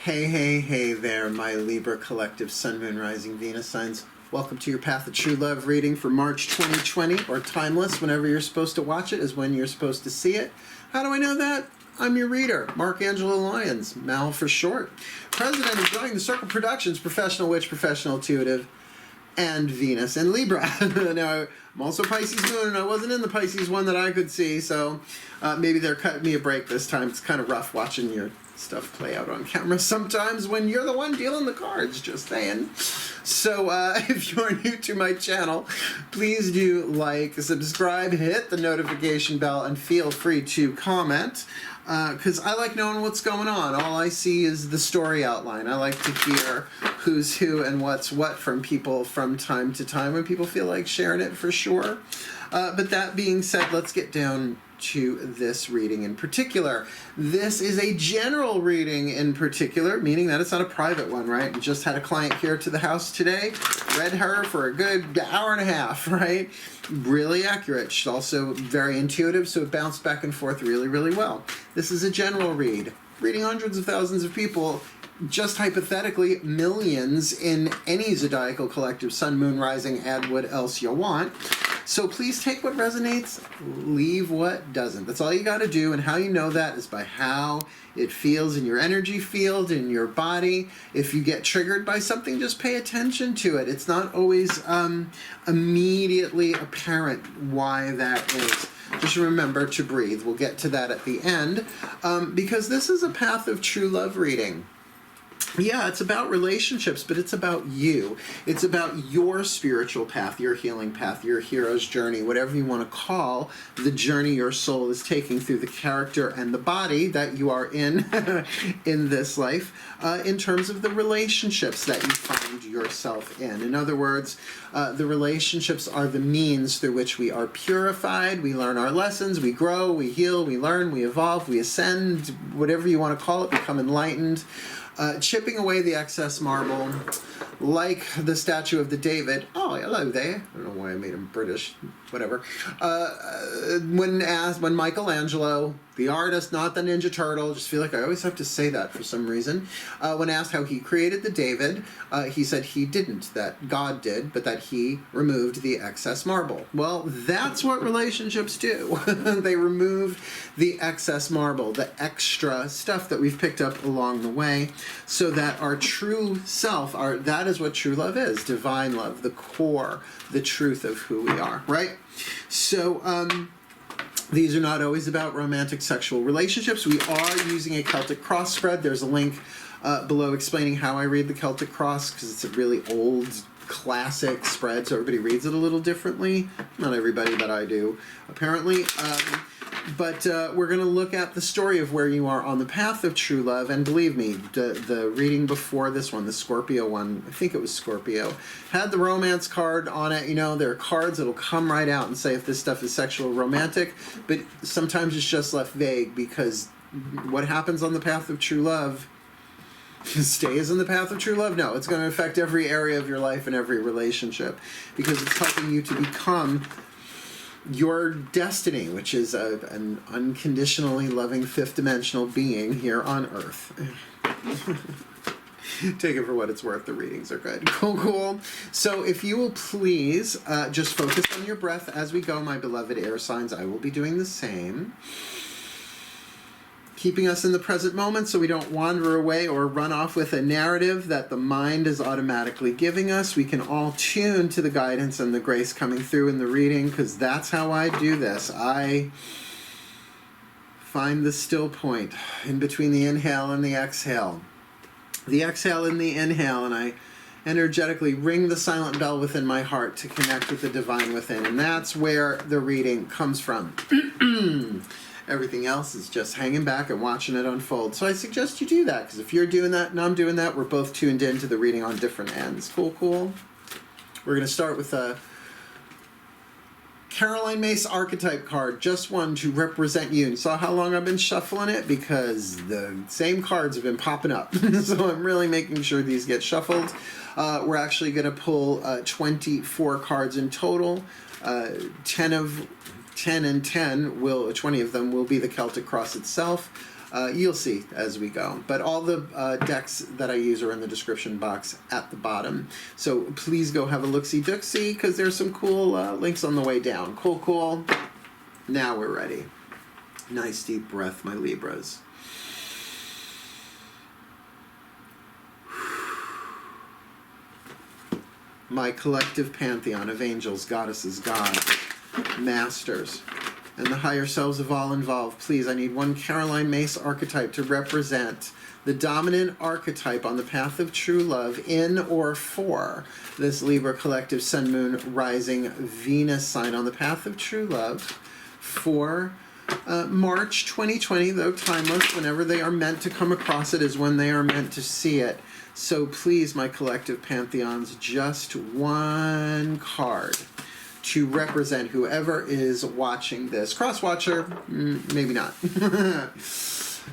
Hey there, my Libra collective Sun, Moon, Rising, Venus signs. Welcome to your Path of True Love reading for March 2020, or timeless. Whenever you're supposed to watch it is when you're supposed to see it. How do I know that? I'm your reader, Mark Angelo Lyons, Mal for short. President of Joining the Circle Productions, professional witch, professional intuitive, and Venus and Libra. Now, I'm also Pisces Moon, and I wasn't in the Pisces one that I could see, so maybe they're cutting me a break this time. It's kind of rough watching your stuff play out on camera sometimes when you're the one dealing the cards, just saying. So if you're new to my channel, please do like, subscribe, hit the notification bell, and feel free to comment, because I like knowing what's going on. All I see is the story outline. I like to hear who's who and what's what from people from time to time when people feel like sharing it, for sure. But that being said, let's get down to this reading in particular. This is a general reading in particular, meaning that it's not a private one, right? I just had a client here to the house today, read her for a good hour and a half, right? Really accurate. She's also very intuitive, so it bounced back and forth really, really well. This is a general read. Reading hundreds of thousands of people, just hypothetically millions in any zodiacal collective, Sun, Moon, Rising, add what else you want. So please take what resonates, leave what doesn't. That's all you got to do, and how you know that is by how it feels in your energy field, in your body. If you get triggered by something, just pay attention to it. It's not always immediately apparent why that is. Just remember to breathe. We'll get to that at the end, because this is a Path of True Love reading. Yeah, it's about relationships, but it's about you. It's about your spiritual path, your healing path, your hero's journey, whatever you want to call the journey your soul is taking through the character and the body that you are in in this life, in terms of the relationships that you find yourself in. In other words, the relationships are the means through which we are purified, we learn our lessons, we grow, we heal, we learn, we evolve, we ascend, whatever you want to call it, become enlightened. Chipping away the excess marble, like the statue of the David. Oh, hello there. I don't know why I made him British. Whatever. When Michelangelo, the artist, not the Ninja Turtle, just feel like I always have to say that for some reason, when asked how he created the David, he said he didn't, that God did, but that he removed the excess marble. Well, that's what relationships do. They remove the excess marble, the extra stuff that we've picked up along the way, so that our true self, that is what true love is, divine love, the core, the truth of who we are, right? So, these are not always about romantic sexual relationships. We are using a Celtic cross spread. There's a link below explaining how I read the Celtic cross, because it's a really old, classic spread, so everybody reads it a little differently. Not everybody, but I do, apparently. But we're going to look at the story of where you are on the path of true love. And believe me, the reading before this one, the Scorpio one, I think it was Scorpio, had the romance card on it. You know, there are cards that will come right out and say if this stuff is sexual or romantic. But sometimes it's just left vague, because what happens on the path of true love stays in the path of true love. No, it's going to affect every area of your life and every relationship, because it's helping you to become your destiny, which is an unconditionally loving fifth-dimensional being here on Earth. Take it for what it's worth. The readings are good. Cool. So if you will please just focus on your breath as we go, my beloved air signs. I will be doing the same. Keeping us in the present moment so we don't wander away or run off with a narrative that the mind is automatically giving us. We can all tune to the guidance and the grace coming through in the reading, because that's how I do this. I find the still point in between the inhale and the exhale. The exhale and the inhale, and I energetically ring the silent bell within my heart to connect with the divine within. And that's where the reading comes from. Everything else is just hanging back and watching it unfold. So I suggest you do that, because if you're doing that and I'm doing that, we're both tuned into the reading on different ends. Cool. We're going to start with a Caroline Mace archetype card, just one to represent you. You saw how long I've been shuffling it? Because the same cards have been popping up. So I'm really making sure these get shuffled. We're actually going to pull 24 cards in total. 10 and 10 20 of them will be the Celtic cross itself. You'll see as we go. But all the decks that I use are in the description box at the bottom. So please go have a look-see-dook-see, because there's some cool links on the way down. Cool, cool. Now we're ready. Nice deep breath, my Libras. My collective pantheon of angels, goddesses, gods, masters, and the higher selves of all involved, please, I need one Caroline Myss archetype to represent the dominant archetype on the path of true love in or for this Libra collective sun, moon, rising, Venus sign on the path of true love for March 2020, though timeless. Whenever they are meant to come across it is when they are meant to see it. So please, my collective pantheons, just one card to represent whoever is watching this. Cross-watcher, maybe not.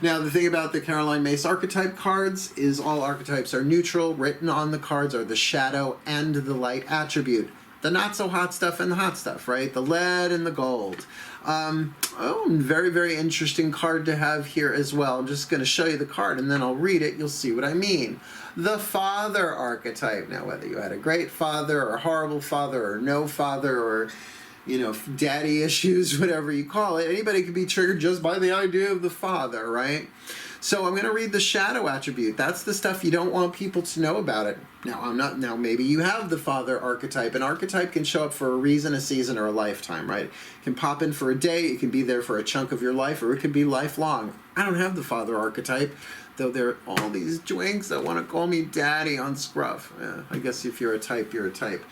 Now, the thing about the Caroline Myss archetype cards is all archetypes are neutral. Written on the cards are the shadow and the light attribute. The not-so-hot stuff and the hot stuff, right? The lead and the gold. Very, very interesting card to have here as well. I'm just going to show you the card, and then I'll read it. You'll see what I mean. The father archetype. Now, whether you had a great father or a horrible father or no father or, daddy issues, whatever you call it, anybody can be triggered just by the idea of the father, right? So I'm going to read the shadow attribute. That's the stuff you don't want people to know about it. Now maybe you have the father archetype. An archetype can show up for a reason, a season, or a lifetime, right? It can pop in for a day, it can be there for a chunk of your life, or it can be lifelong. I don't have the father archetype, though there are all these twinks that want to call me daddy on Scruff. I guess if you're a type, you're a type.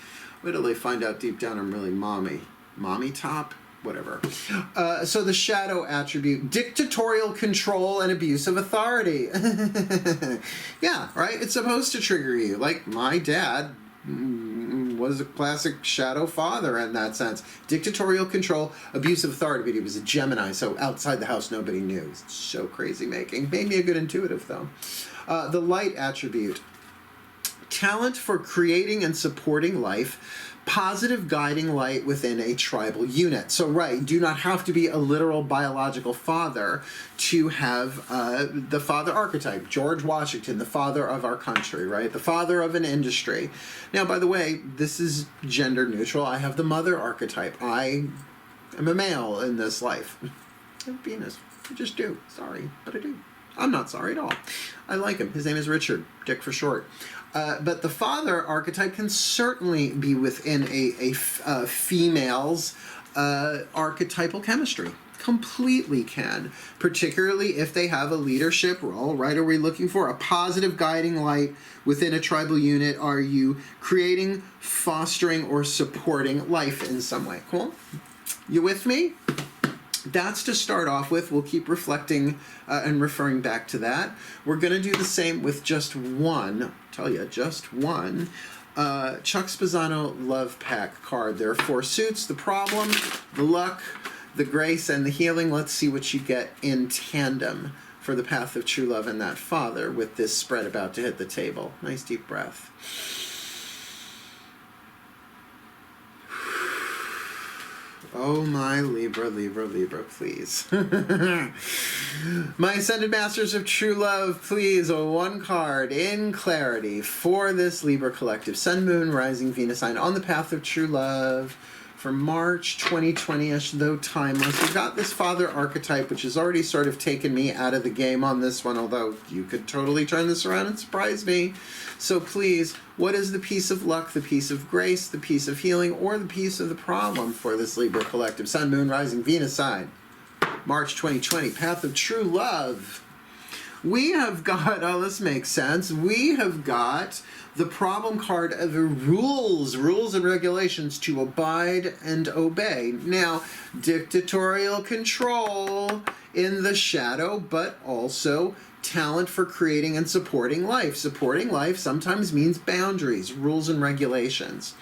Wait till they find out deep down I'm really mommy. Mommy top? Whatever. So the shadow attribute, dictatorial control and abuse of authority. Yeah, right? It's supposed to trigger you. Like my dad was a classic shadow father in that sense. Dictatorial control, abuse of authority, but he was a Gemini, so outside the house nobody knew. It's so crazy making. Made me a good intuitive, though. The light attribute, talent for creating and supporting life, positive guiding light within a tribal unit. So, right, do not have to be a literal biological father to have the father archetype. George Washington, the father of our country, right? The father of an industry. Now, by the way, this is gender neutral. I have the mother archetype. I am a male in this life. I have Venus. I just do. Sorry, but I do. I'm not sorry at all. I like him. His name is Richard, Dick for short. But the father archetype can certainly be within a female's archetypal chemistry. Completely can. Particularly if they have a leadership role, right? Are we looking for a positive guiding light within a tribal unit? Are you creating, fostering, or supporting life in some way? Cool? You with me? That's to start off with. We'll keep reflecting and referring back to that. We're going to do the same with just one, just one Chuck Spezzano Love Pack card. There are 4 suits: the problem, the luck, the grace, and the healing. Let's see what you get in tandem for the path of true love and that father with this spread about to hit the table. Nice deep breath. Oh, my Libra, Libra, Libra, please. My Ascended Masters of True Love, please, one card in clarity for this Libra collective. Sun, Moon, Rising, Venus sign on the path of true love for March 2020-ish, though timeless. We've got this father archetype, which has already sort of taken me out of the game on this one, although you could totally turn this around and surprise me. So please, what is the piece of luck, the piece of grace, the piece of healing, or the piece of the problem for this Libra collective? Sun, Moon, Rising, Venus sign. March 2020, path of true love. We have got, this makes sense, we have got the problem card of rules and regulations to abide and obey. Now, dictatorial control in the shadow, but also talent for creating and supporting life. Supporting life sometimes means boundaries, rules, and regulations.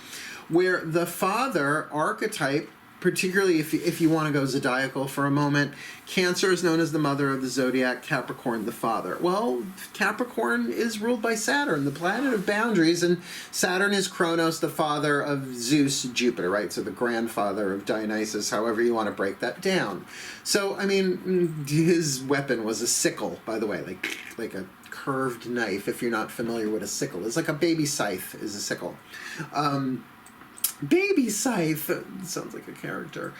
Where the father archetype particularly if you want to go zodiacal for a moment. Cancer is known as the mother of the zodiac, Capricorn the father. Well, Capricorn is ruled by Saturn, the planet of boundaries, and Saturn is Kronos, the father of Zeus, Jupiter, right? So the grandfather of Dionysus, however you want to break that down. So, I mean, his weapon was a sickle, by the way, like a curved knife, if you're not familiar with a sickle. It's like a baby scythe is a sickle. Baby Scythe sounds like a character.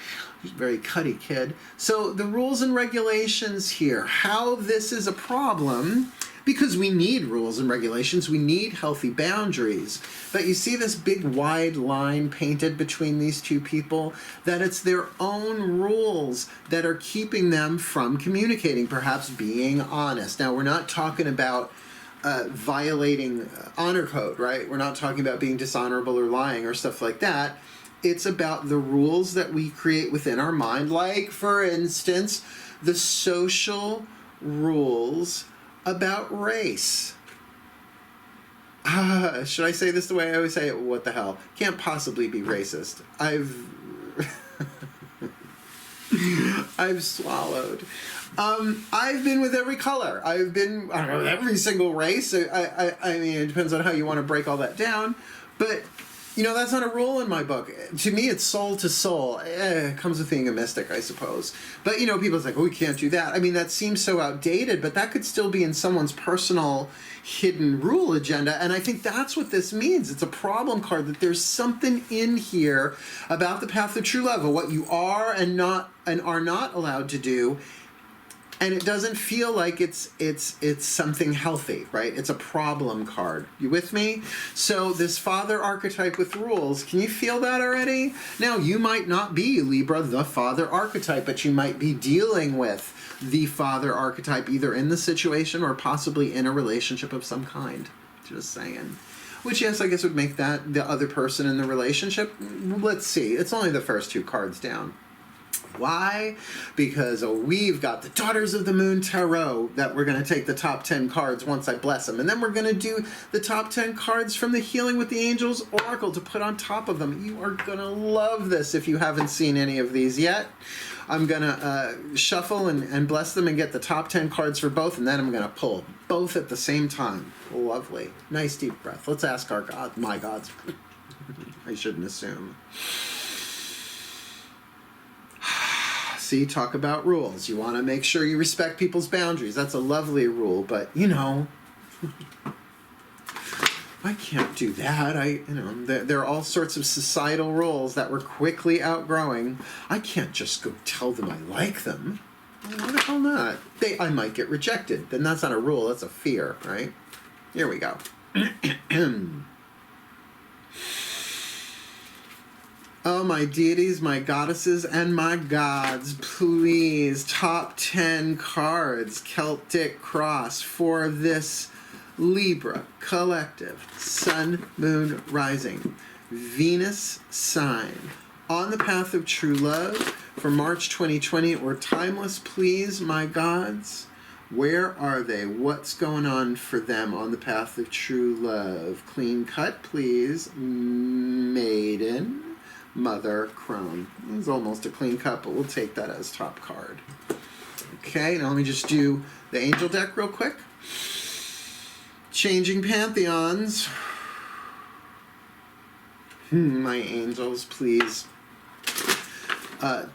Very cutty kid. So the rules and regulations here, how this is a problem, because we need rules and regulations, we need healthy boundaries. But you see this big wide line painted between these two people, that it's their own rules that are keeping them from communicating, perhaps being honest. Now, we're not talking about violating honor code, right? We're not talking about being dishonorable or lying or stuff like that. It's about the rules that we create within our mind, like, for instance, the social rules about race. Should I say this the way I always say it? What the hell? Can't possibly be racist. I've swallowed. I've been with every color. I've been, I don't know, every single race. I mean, it depends on how you want to break all that down. But, you know, that's not a rule in my book. To me, it's soul to soul. It comes with being a mystic, I suppose. But, you know, people's like, oh, we can't do that. I mean, that seems so outdated, but that could still be in someone's personal hidden rule agenda. And I think that's what this means. It's a problem card, that there's something in here about the path of true love, of what you are and are not allowed to do. And it doesn't feel like it's something healthy, right? It's a problem card. You with me? So this father archetype with rules, can you feel that already? Now, you might not be, Libra, the father archetype, but you might be dealing with the father archetype either in the situation or possibly in a relationship of some kind. Just saying. Which, yes, I guess would make that the other person in the relationship. Let's see. It's only the first two cards down. Why? Because we've got the Daughters of the Moon Tarot that we're going to take the top 10 cards once I bless them. And then we're going to do the top 10 cards from the Healing with the Angels Oracle to put on top of them. You are going to love this if you haven't seen any of these yet. I'm going to shuffle and bless them and get the top 10 cards for both. And then I'm going to pull both at the same time. Lovely. Nice deep breath. Let's ask our God, my gods. I shouldn't assume. See, talk about rules. You want to make sure you respect people's boundaries. That's a lovely rule, but, you know, I can't do that. There are all sorts of societal rules that we're quickly outgrowing. I can't just go tell them I like them. Why the hell not? I might get rejected. Then that's not a rule. That's a fear, right? Here we go. Oh, my deities, my goddesses, and my gods, please, top 10 cards, Celtic Cross, for this Libra collective, Sun, Moon, Rising, Venus sign, on the path of true love for March 2020, or timeless, please, my gods. Where are they? What's going on for them on the path of true love? Clean cut, please. Maiden. Mother, Crone. It's almost a clean cut, but we'll take that as top card. Okay, now let me just do the angel deck real quick. Changing pantheons. My angels, please.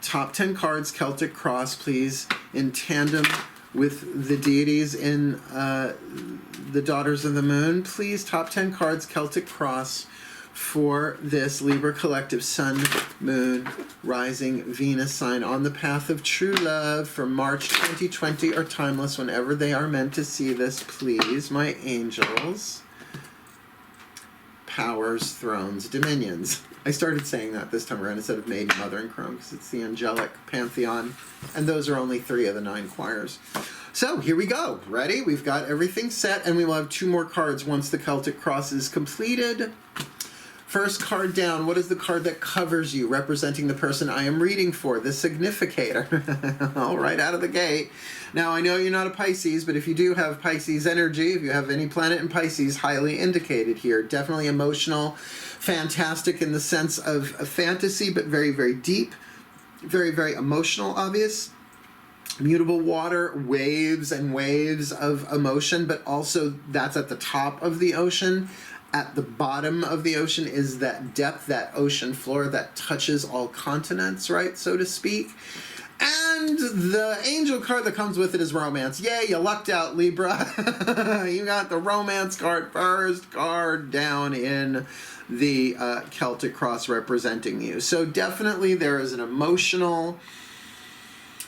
Top 10 cards, Celtic Cross, please, in tandem with the deities in the Daughters of the Moon. Please, top 10 cards, Celtic Cross, for this Libra collective, Sun, Moon, Rising, Venus sign, on the path of true love for March 2020, or timeless, whenever they are meant to see this, please, my angels. Powers, thrones, dominions. I started saying that this time around instead of Maiden, Mother, and Crone, because it's the angelic pantheon, and those are only 3 of the 9 choirs. So here we go. Ready? We've got everything set, and we will have 2 more cards once the Celtic Cross is completed. First card down, what is the card that covers you, representing the person I am reading for, the significator? All right, out of the gate. Now, I know you're not a Pisces, but if you do have Pisces energy, if you have any planet in Pisces, highly indicated here. Definitely emotional, fantastic in the sense of a fantasy, but very, very deep. very, very emotional, obvious. Mutable water, waves and waves of emotion, but also that's at the top of the ocean. At the bottom of the ocean is that depth, that ocean floor that touches all continents, right, so to speak. And the angel card that comes with it is romance. Yay, you lucked out, Libra. You got the romance card, first card down in the Celtic cross representing you. So definitely there is an emotional...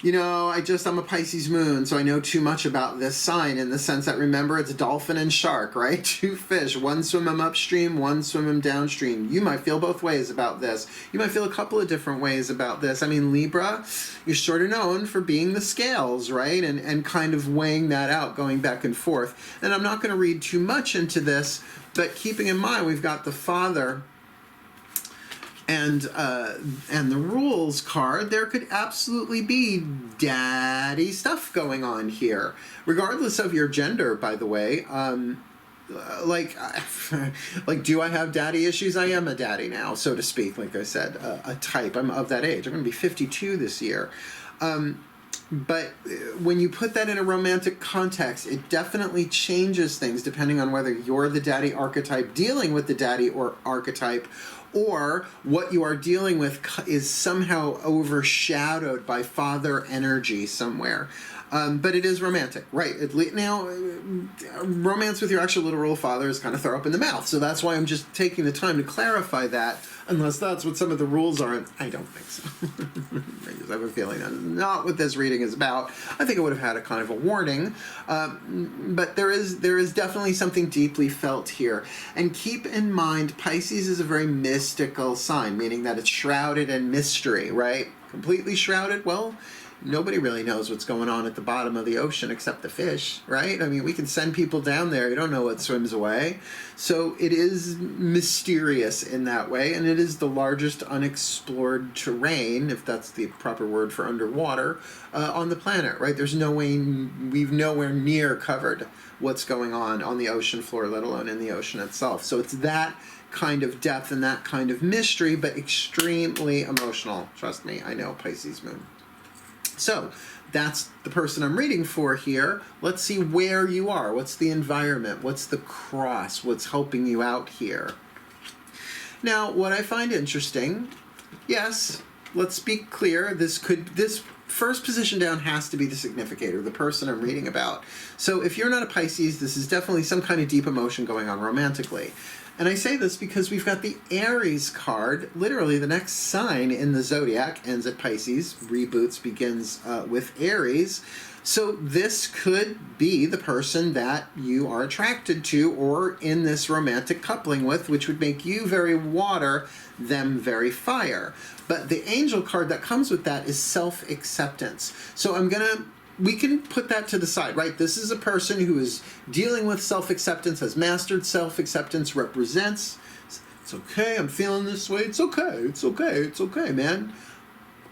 You know, I'm a Pisces moon, so I know too much about this sign in the sense that, remember, it's dolphin and shark, right? Two fish, one swim them upstream, one swim them downstream. You might feel both ways about this. You might feel a couple of different ways about this. I mean, Libra, you're sort of known for being the scales, right? And kind of weighing that out, going back and forth. And I'm not going to read too much into this, but keeping in mind, we've got the Father and the rules card. There could absolutely be daddy stuff going on here, regardless of your gender, by the way. Like, do I have daddy issues? I am a daddy now, so to speak. Like I said, a type. I'm of that age. I'm going to be 52 this year. But when you put that in a romantic context, it definitely changes things depending on whether you're the daddy archetype dealing with the daddy or archetype, or what you are dealing with is somehow overshadowed by father energy somewhere. But it is romantic, right? Now, romance with your actual literal father is kind of throw up in the mouth. So that's why I'm just taking the time to clarify that, unless that's what some of the rules are. And I don't think so. I just have a feeling that's not what this reading is about. I think it would have had a kind of a warning. But there is definitely something deeply felt here. And keep in mind, Pisces is a very mystical sign, meaning that it's shrouded in mystery, right? Completely shrouded? Well, nobody really knows what's going on at the bottom of the ocean except the fish, right? I mean, we can send people down there. You don't know what swims away. So it is mysterious in that way, and it is the largest unexplored terrain, if that's the proper word for underwater, on the planet, right? There's no way, we've nowhere near covered what's going on the ocean floor, let alone in the ocean itself. So it's that kind of depth and that kind of mystery, but extremely emotional. Trust me, I know, Pisces moon. So that's the person I'm reading for here. Let's see where you are. What's the environment? What's the cross? What's helping you out here? Now, what I find interesting, yes, let's be clear, this first position down has to be the significator, the person I'm reading about. So if you're not a Pisces, this is definitely some kind of deep emotion going on romantically. And I say this because we've got the Aries card, literally the next sign in the zodiac, ends at Pisces, reboots, begins with Aries. So this could be the person that you are attracted to or in this romantic coupling with, which would make you very water, them very fire. But the angel card that comes with that is self-acceptance. So we can put that to the side, right? This is a person who is dealing with self-acceptance, has mastered self-acceptance, represents, it's okay, I'm feeling this way, it's okay, man.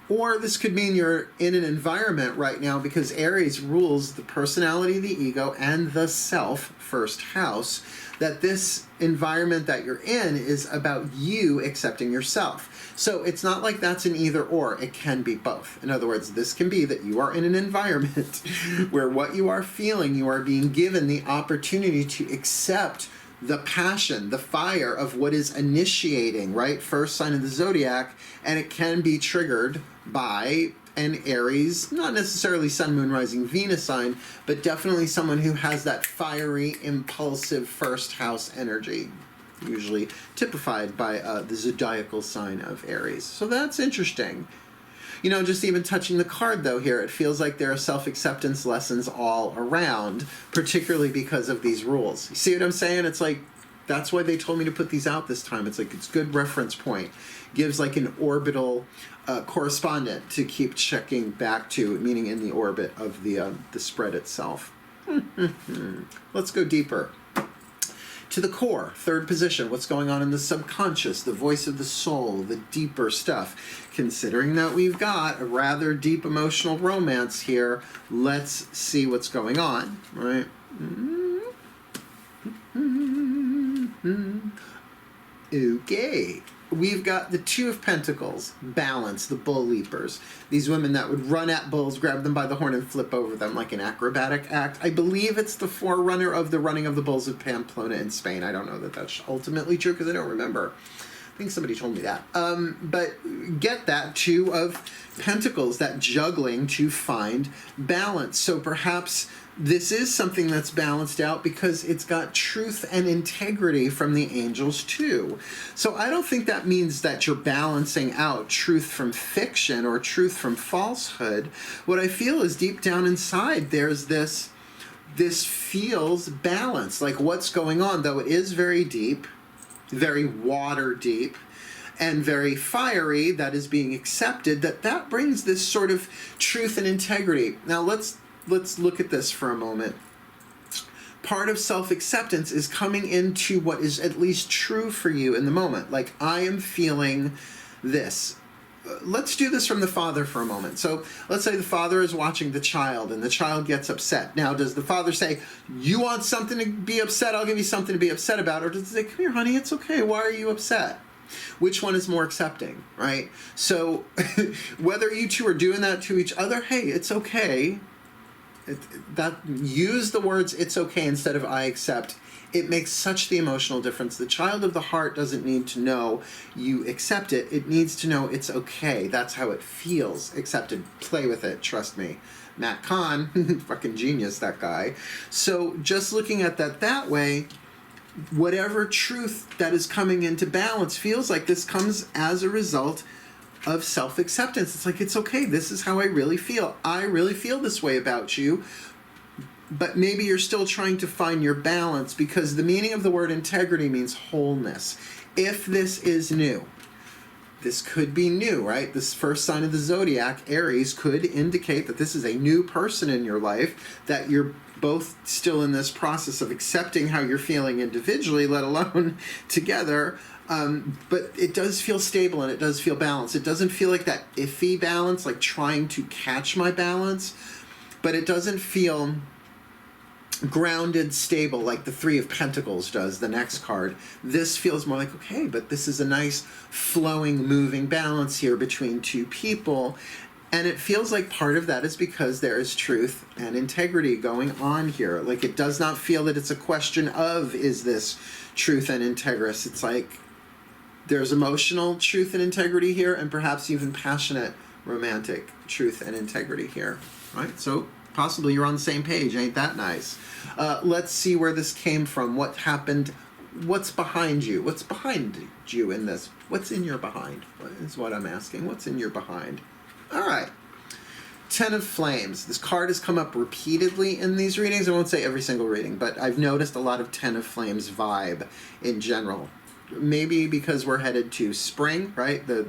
Or this could mean you're in an environment right now, because Aries rules the personality, the ego, and the self, first house, that this environment that you're in is about you accepting yourself. So it's not like that's an either or, it can be both. In other words, this can be that you are in an environment where what you are feeling, you are being given the opportunity to accept the passion, the fire of what is initiating, right? First sign of the zodiac, and it can be triggered by an Aries, not necessarily Sun, Moon, Rising, Venus sign, but definitely someone who has that fiery, impulsive first house energy, usually typified by the zodiacal sign of Aries. So that's interesting. You know, just even touching the card, though, here, it feels like there are self-acceptance lessons all around, particularly because of these rules. You see what I'm saying? It's like, that's why they told me to put these out this time. It's like, it's good reference point. Gives like an orbital correspondent to keep checking back to, meaning in the orbit of the spread itself. Let's go deeper. To the core, third position, what's going on in the subconscious, the voice of the soul, the deeper stuff. Considering that we've got a rather deep emotional romance here, let's see what's going on, right? Okay. we've got the Two of Pentacles, balance, the bull leapers. These women that would run at bulls, grab them by the horn, and flip over them like an acrobatic act. I believe it's the forerunner of the running of the bulls of Pamplona in Spain. I don't know that that's ultimately true because I don't remember. I think somebody told me that. But get that Two of Pentacles, that juggling to find balance. So perhaps this is something that's balanced out because it's got truth and integrity from the angels too. So I don't think that means that you're balancing out truth from fiction or truth from falsehood. What I feel is deep down inside there's this feels balanced, like what's going on, though it is very deep, very water deep, and very fiery, that is being accepted, that brings this sort of truth and integrity. Now let's look at this for a moment. Part of self-acceptance is coming into what is at least true for you in the moment. Like, I am feeling this. Let's do this from the father for a moment. So let's say the father is watching the child and the child gets upset. Now, does the father say, you want something to be upset? I'll give you something to be upset about. Or does he say, come here, honey, it's okay. Why are you upset? Which one is more accepting, right? So whether you two are doing that to each other, hey, it's okay. Use the words it's okay instead of I accept. It makes such the emotional difference. The child of the heart doesn't need to know you accept it. It needs to know it's okay. That's how it feels. Accepted. Play with it. Trust me. Matt Kahn, fucking genius, that guy. So just looking at that way, whatever truth that is coming into balance feels like this comes as a result of self-acceptance. It's like, it's okay. This is how I really feel. I really feel this way about you. But maybe you're still trying to find your balance, because the meaning of the word integrity means wholeness. If this is new, this could be new, right? This first sign of the zodiac, Aries, could indicate that this is a new person in your life, that you're both still in this process of accepting how you're feeling individually, let alone together. But it does feel stable and it does feel balanced. It doesn't feel like that iffy balance, like trying to catch my balance, but it doesn't feel grounded, stable, like the Three of Pentacles does, the next card. This feels more like, okay, but this is a nice flowing, moving balance here between two people. And it feels like part of that is because there is truth and integrity going on here. Like, it does not feel that it's a question of, is this truth and integrous? It's like there's emotional truth and integrity here, and perhaps even passionate, romantic truth and integrity here, right? So possibly you're on the same page. Ain't that nice? Let's see where this came from. What happened? What's behind you? What's behind you in this? What's in your behind? Is what I'm asking. What's in your behind? All right. Ten of Flames. This card has come up repeatedly in these readings. I won't say every single reading, but I've noticed a lot of Ten of Flames vibe in general. Maybe because we're headed to spring, right? The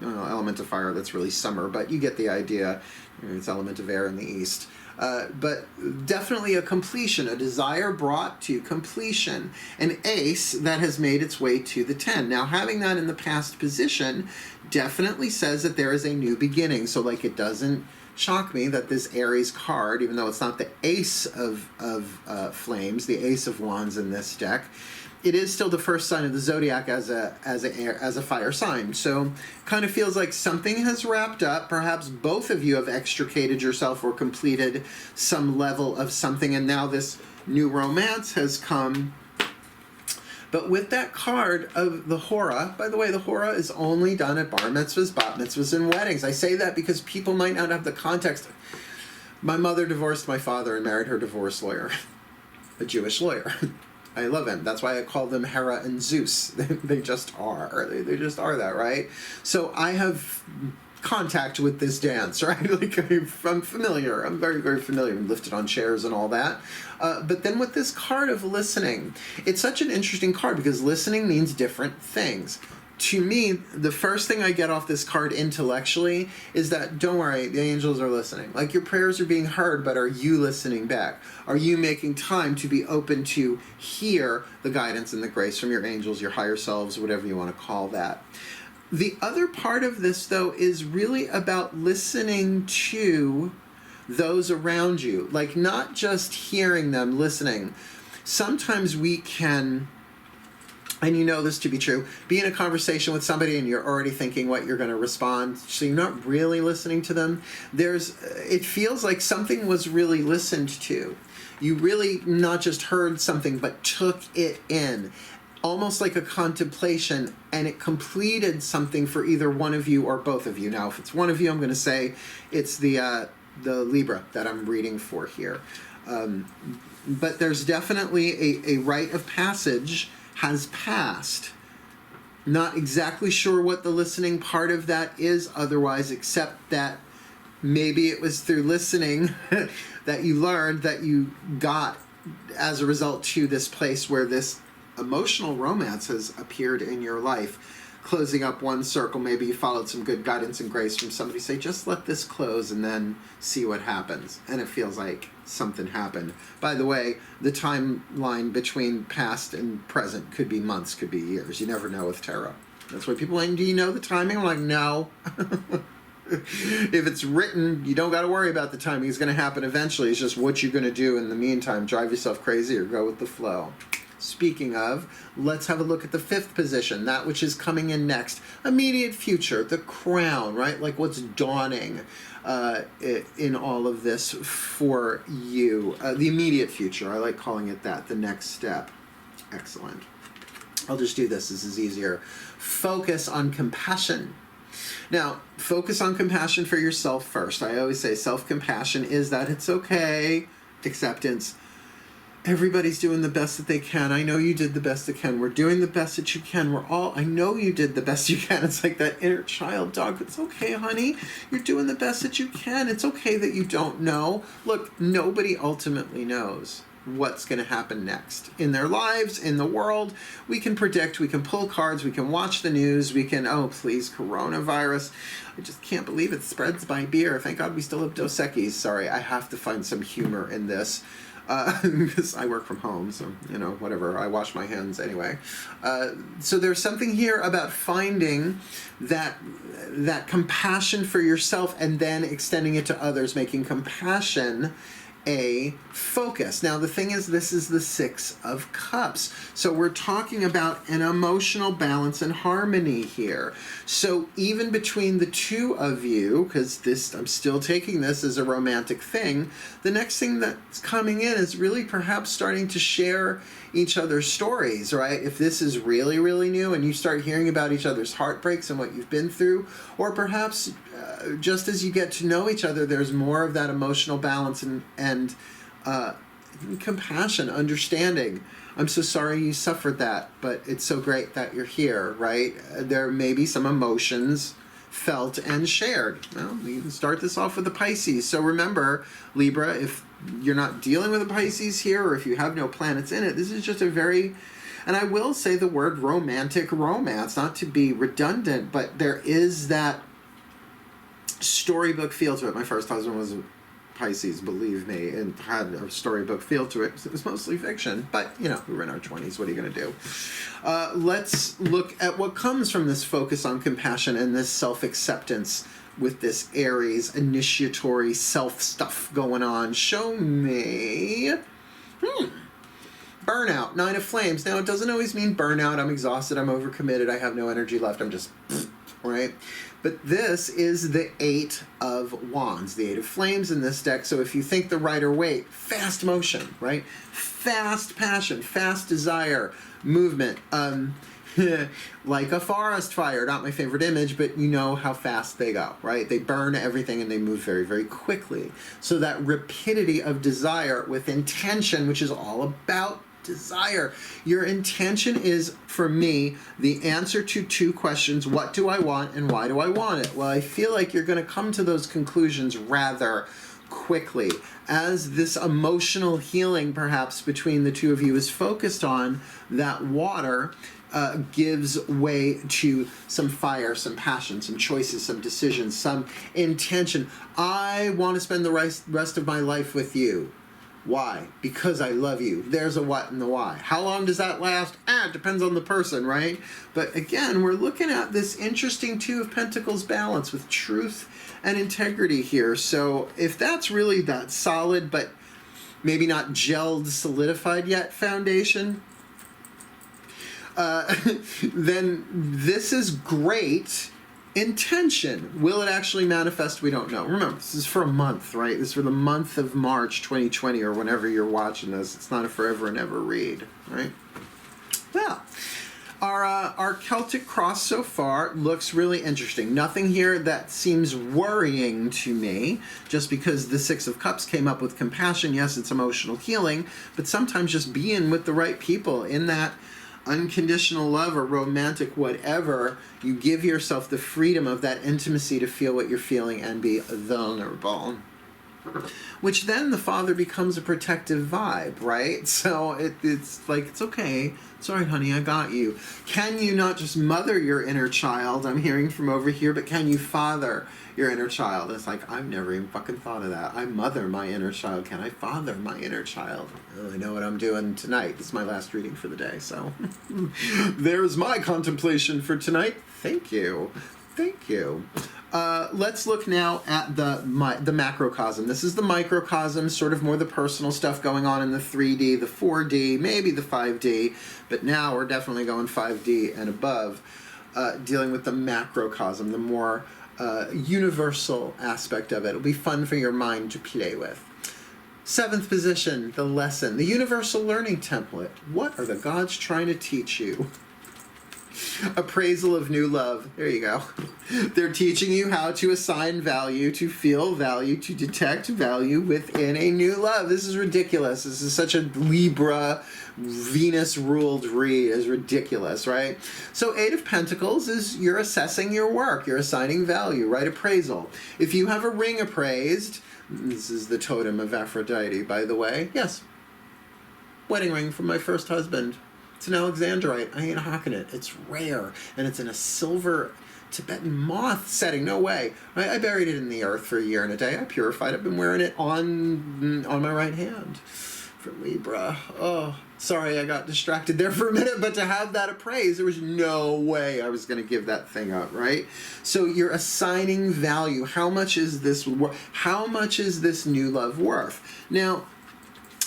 element of fire, that's really summer, but you get the idea. It's element of air in the east. But definitely a completion, a desire brought to completion. An ace that has made its way to the 10. Now, having that in the past position definitely says that there is a new beginning. So, like, it doesn't shock me that this Aries card, even though it's not the ace of flames, the ace of wands in this deck, it is still the first sign of the zodiac as a fire sign. So kind of feels like something has wrapped up. Perhaps both of you have extricated yourself or completed some level of something, and now this new romance has come. But with that card of the Hora, by the way, the Hora is only done at bar mitzvahs, bat mitzvahs, and weddings. I say that because people might not have the context. My mother divorced my father and married her divorce lawyer, a Jewish lawyer. I love him. That's why I call them Hera and Zeus. They just are. They just are that, right? So I have contact with this dance, right? Like, I'm familiar. I'm very, very familiar. I'm lifted on chairs and all that. But then with this card of listening, it's such an interesting card because listening means different things. To me, the first thing I get off this card intellectually is that, don't worry, the angels are listening. Like, your prayers are being heard, but are you listening back? Are you making time to be open to hear the guidance and the grace from your angels, your higher selves, whatever you want to call that? The other part of this, though, is really about listening to those around you. Like, not just hearing them, listening. Sometimes we can and you know this to be true, be in a conversation with somebody and you're already thinking what you're going to respond, so you're not really listening to them. It feels like something was really listened to. You really not just heard something, but took it in, almost like a contemplation, and it completed something for either one of you or both of you. Now, if it's one of you, I'm going to say it's the Libra that I'm reading for here. But there's definitely a rite of passage has passed. Not exactly sure what the listening part of that is otherwise, except that maybe it was through listening that you learned, that you got as a result to this place where this emotional romance has appeared in your life. Closing up one circle, maybe you followed some good guidance and grace from somebody, say, just let this close and then see what happens. And it feels like something happened. By the way, the timeline between past and present could be months, could be years. You never know with tarot. That's why people are like, do you know the timing? I'm like, no. If it's written, you don't got to worry about the timing. It's going to happen eventually. It's just what you're going to do in the meantime. Drive yourself crazy or go with the flow. Speaking of, let's have a look at the fifth position, that which is coming in next. Immediate future, the crown, right? Like what's dawning in all of this for you. The immediate future, I like calling it that, the next step. Excellent. I'll just do this is easier. Focus on compassion. Now, focus on compassion for yourself first. I always say self-compassion is that it's okay. Acceptance. Everybody's doing the best that they can. I know you did the best that can. We're doing the best that you can. I know you did the best you can. It's like that inner child dog. It's okay, honey. You're doing the best that you can. It's okay that you don't know. Look, nobody ultimately knows what's going to happen next in their lives, in the world. We can predict, we can pull cards, we can watch the news, we can, oh, please, coronavirus. I just can't believe it spreads by beer. Thank God we still have Dos Equis. Sorry, I have to find some humor in this. Because I work from home, so, whatever. I wash my hands anyway. So there's something here about finding that compassion for yourself and then extending it to others, making compassion a focus. Now, the thing is, this is the Six of Cups. So we're talking about an emotional balance and harmony here. So even between the two of you, because I'm still taking this as a romantic thing, the next thing that's coming in is really perhaps starting to share each other's stories, right? If this is really, really new and you start hearing about each other's heartbreaks and what you've been through, or perhaps just as you get to know each other, there's more of that emotional balance and compassion, understanding. I'm so sorry you suffered that, but it's so great that you're here, right? There may be some emotions felt and shared. Well, we can start this off with the Pisces. So remember, Libra, if you're not dealing with a Pisces here, or if you have no planets in it, this is just a very, and I will say the word romantic romance, not to be redundant, but there is that storybook feel to it. My first husband was a Pisces, believe me, and had a storybook feel to it. It was mostly fiction, but, we were in our 20s. What are you going to do? Let's look at what comes from this focus on compassion and this self-acceptance with this Aries initiatory self stuff going on. Show me. Burnout, Nine of Flames. Now, it doesn't always mean burnout. I'm exhausted. I'm overcommitted. I have no energy left. I'm just, right? But this is the Eight of Wands, the Eight of Flames in this deck. So if you think the Rider-Waite, fast motion, right? Fast passion, fast desire, movement. Like a forest fire, not my favorite image, but you know how fast they go, right? They burn everything and they move very, very quickly. So that rapidity of desire with intention, which is all about desire. Your intention is, for me, the answer to two questions: what do I want and why do I want it? Well, I feel like you're going to come to those conclusions rather quickly as this emotional healing perhaps between the two of you is focused on. That water gives way to some fire, some passion, some choices, some decisions, some intention. I want to spend the rest of my life with you. Why? Because I love you. There's a what and the why. How long does that last? It depends on the person, right? But again, we're looking at this interesting Two of Pentacles balance with truth and integrity here. So if that's really that solid, but maybe not gelled, solidified yet foundation, then this is great. Intention. Will it actually manifest? We don't know. Remember, this is for a month, right? This is for the month of March 2020 or whenever you're watching this. It's not a forever and ever read, right? Well, our Celtic cross so far looks really interesting. Nothing here that seems worrying to me, just because the Six of Cups came up with compassion. Yes, it's emotional healing, but sometimes just being with the right people in that unconditional love or romantic whatever, you give yourself the freedom of that intimacy to feel what you're feeling and be vulnerable. Which then the father becomes a protective vibe, right? So it's like, it's okay. It's all right, honey, I got you. Can you not just mother your inner child, I'm hearing from over here, but can you father your inner child? It's like, I've never even fucking thought of that. I mother my inner child. Can I father my inner child? I know what I'm doing tonight. This is my last reading for the day, so there's my contemplation for tonight. Thank you. Thank you. Let's look now at the macrocosm. This is the microcosm, sort of more the personal stuff going on in the 3D, the 4D, maybe the 5D, but now we're definitely going 5D and above, dealing with the macrocosm, the more universal aspect of it. It'll be fun for your mind to play with. 7th position, the lesson, the universal learning template. What are the gods trying to teach you? Appraisal of new love. There you go. They're teaching you how to assign value, to feel value, to detect value within a new love. This is ridiculous. This is such a Libra, Venus-ruled read. It's ridiculous, right? So 8 of Pentacles is you're assessing your work. You're assigning value, right? Appraisal. If you have a ring appraised, this is the totem of Aphrodite, by the way. Yes. Wedding ring from my first husband. It's an Alexandrite. I ain't hawking it. It's rare. And it's in a silver Tibetan moth setting. No way. I buried it in the earth for a year and a day. I purified it. I've been wearing it on my right hand for Libra. Oh, sorry, I got distracted there for a minute. But to have that appraised, there was no way I was going to give that thing up, right? So you're assigning value. How much is this How much is this new love worth? Now,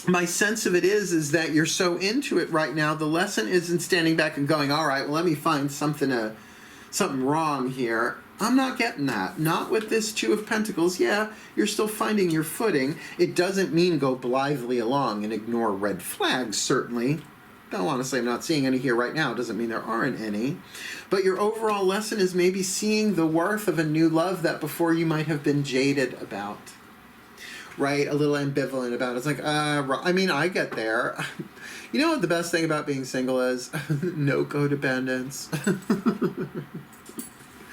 my sense of it is that you're so into it right now, the lesson isn't standing back and going, all right, well, let me find something wrong here. I'm not getting that. Not with this 2 of Pentacles. Yeah, you're still finding your footing. It doesn't mean go blithely along and ignore red flags, certainly. No, honestly, I'm not seeing any here right now. It doesn't mean there aren't any. But your overall lesson is maybe seeing the worth of a new love that before you might have been jaded about. Right, a little ambivalent about it. It's like, I mean, I get there. You know what the best thing about being single is? No codependence.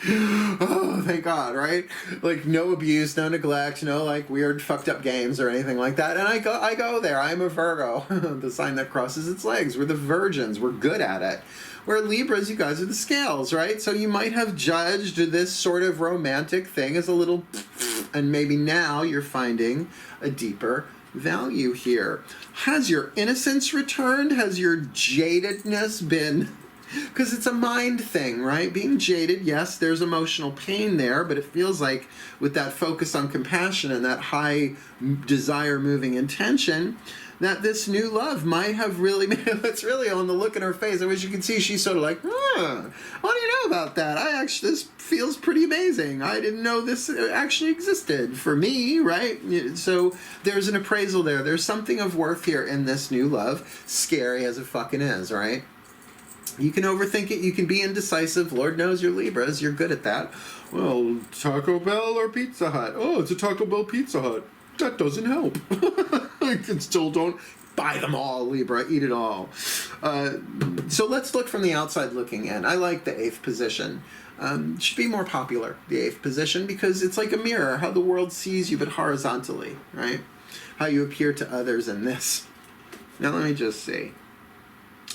Oh, thank God, right? Like, no abuse, no neglect, no, like, weird fucked up games or anything like that. And I go there. I'm a Virgo, the sign that crosses its legs. We're the virgins. We're good at it. Where Libras, you guys are the scales, right? So you might have judged this sort of romantic thing as a little, and maybe now you're finding a deeper value here. Has your innocence returned? Has your jadedness been... Because it's a mind thing, right? Being jaded, yes, there's emotional pain there, but it feels like with that focus on compassion and that high desire-moving intention, that this new love might have really made it's really on the look in her face. I wish you could see she's sort of like, what do you know about that? This feels pretty amazing. I didn't know this actually existed for me, right? So there's an appraisal there. There's something of worth here in this new love, scary as it fucking is, right? You can overthink it. You can be indecisive. Lord knows you're Libras. You're good at that. Well, Taco Bell or Pizza Hut? Oh, it's a Taco Bell Pizza Hut. That doesn't help. I can still don't buy them all, Libra. Eat it all. So let's look from the outside looking in. I like the 8th position. Should be more popular, the 8th position, because it's like a mirror. How the world sees you, but horizontally, right? How you appear to others in this. Now let me just see.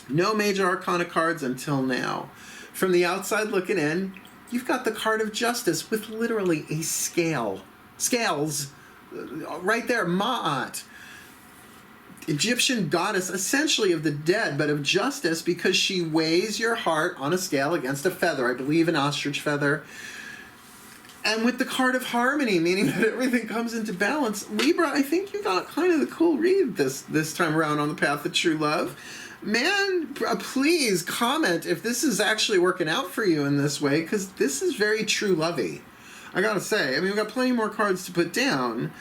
No major arcana cards until now. From the outside looking in, you've got the card of justice with literally a scale. Scales. Right there, Ma'at. Egyptian goddess, essentially of the dead, but of justice, because she weighs your heart on a scale against a feather. I believe an ostrich feather. And with the card of harmony, meaning that everything comes into balance, Libra, I think you got kind of the cool read this time around on the path of true love. Man, please comment if this is actually working out for you in this way, because this is very true lovey. I gotta say, I mean, we've got plenty more cards to put down,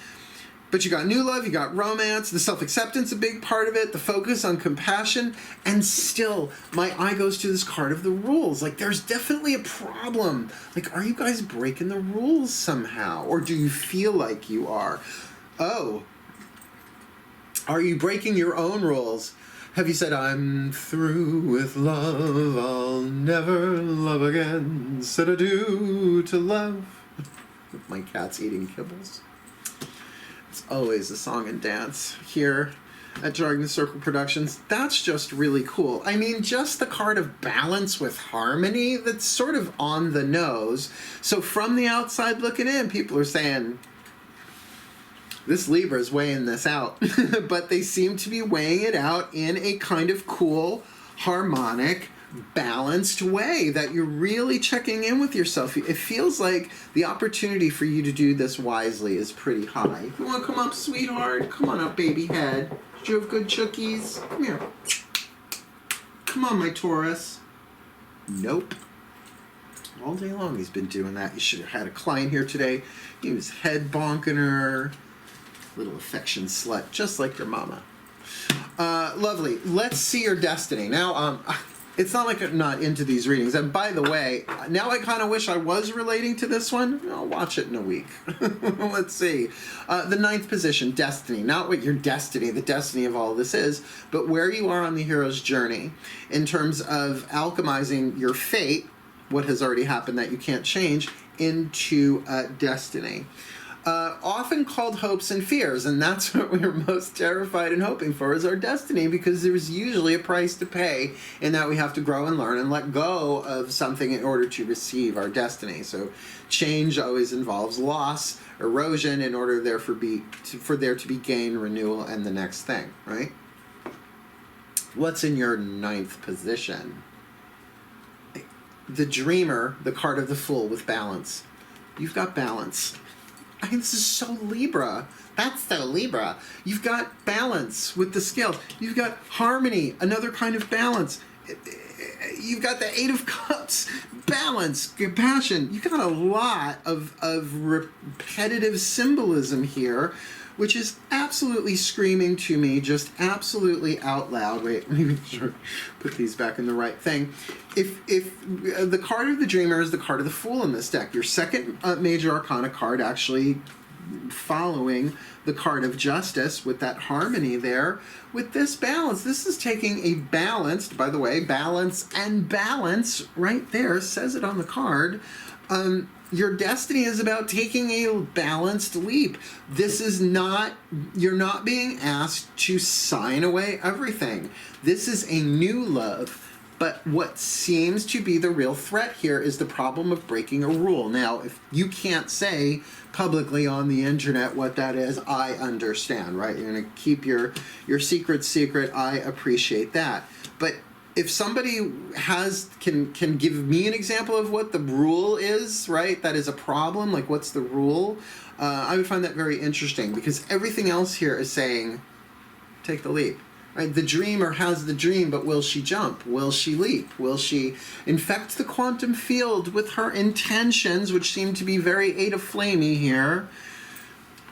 but you got new love, you got romance, the self-acceptance, a big part of it, the focus on compassion, and still, my eye goes to this card of the rules. Like, there's definitely a problem. Like, are you guys breaking the rules somehow? Or do you feel like you are? Oh, are you breaking your own rules? Have you said, I'm through with love, I'll never love again, said adieu to love? My cat's eating kibbles. It's always a song and dance here at Drawing the Circle Productions. That's just really cool. I mean, just the card of balance with harmony, that's sort of on the nose. So from the outside looking in, people are saying, this Libra is weighing this out. But they seem to be weighing it out in a kind of cool, harmonic, balanced way that you're really checking in with yourself. It feels like the opportunity for you to do this wisely is pretty high. You want to come up, sweetheart? Come on up, baby head. Do you have good chookies? Come here. Come on, my Taurus. Nope. All day long he's been doing that. You should have had a client here today. He was head bonking her. Little affection slut, just like your mama. Lovely. Let's see your destiny. Now, it's not like I'm not into these readings. And by the way, now I kind of wish I was relating to this one. I'll watch it in a week. Let's see. The ninth position, destiny. Not what your destiny, the destiny of all this is, but where you are on the hero's journey in terms of alchemizing your fate, what has already happened that you can't change, into destiny. Often called hopes and fears, and that's what we're most terrified and hoping for is our destiny, because there's usually a price to pay in that we have to grow and learn and let go of something in order to receive our destiny. So change always involves loss, erosion, in order for there to be gain, renewal, and the next thing, right? What's in your ninth position? The dreamer, the card of the fool with balance. You've got balance. I mean, this is so Libra. That's so Libra. You've got balance with the scales. You've got harmony, another kind of balance. You've got the Eight of Cups, balance, compassion. You've got a lot of repetitive symbolism here, which is absolutely screaming to me, just absolutely out loud. Wait, let me make sure put these back in the right thing. If the card of the dreamer is the card of the fool in this deck, your second major arcana card actually following the card of justice with that harmony there, with this balance. This is taking a balanced, by the way, balance and balance right there, says it on the card. Your destiny is about taking a balanced leap. This is not, you're not being asked to sign away everything. This is a new love. But what seems to be the real threat here is the problem of breaking a rule. Now, if you can't say publicly on the internet what that is, I understand, right? You're going to keep your secret secret. I appreciate that. But if somebody can give me an example of what the rule is, right? That is a problem. Like, what's the rule? I would find that very interesting, because everything else here is saying, take the leap. Right? The dreamer has the dream, but will she jump? Will she leap? Will she infect the quantum field with her intentions, which seem to be very Eight of Flamey here?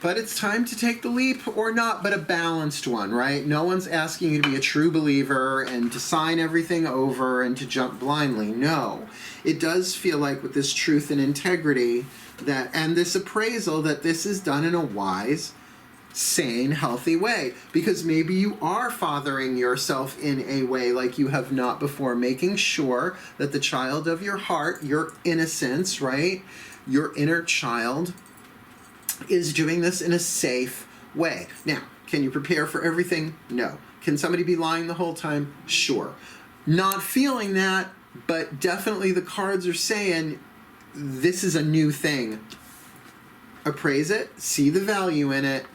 But it's time to take the leap, or not, but a balanced one, right? No one's asking you to be a true believer and to sign everything over and to jump blindly. No. It does feel like with this truth and integrity that, and this appraisal, that this is done in a wise, sane, healthy way, because maybe you are fathering yourself in a way like you have not before, making sure that the child of your heart, your innocence, right, your inner child, is doing this in a safe way. Now, can you prepare for everything? No. Can somebody be lying the whole time? Sure. Not feeling that, but definitely the cards are saying this is a new thing. Appraise it, see the value in it.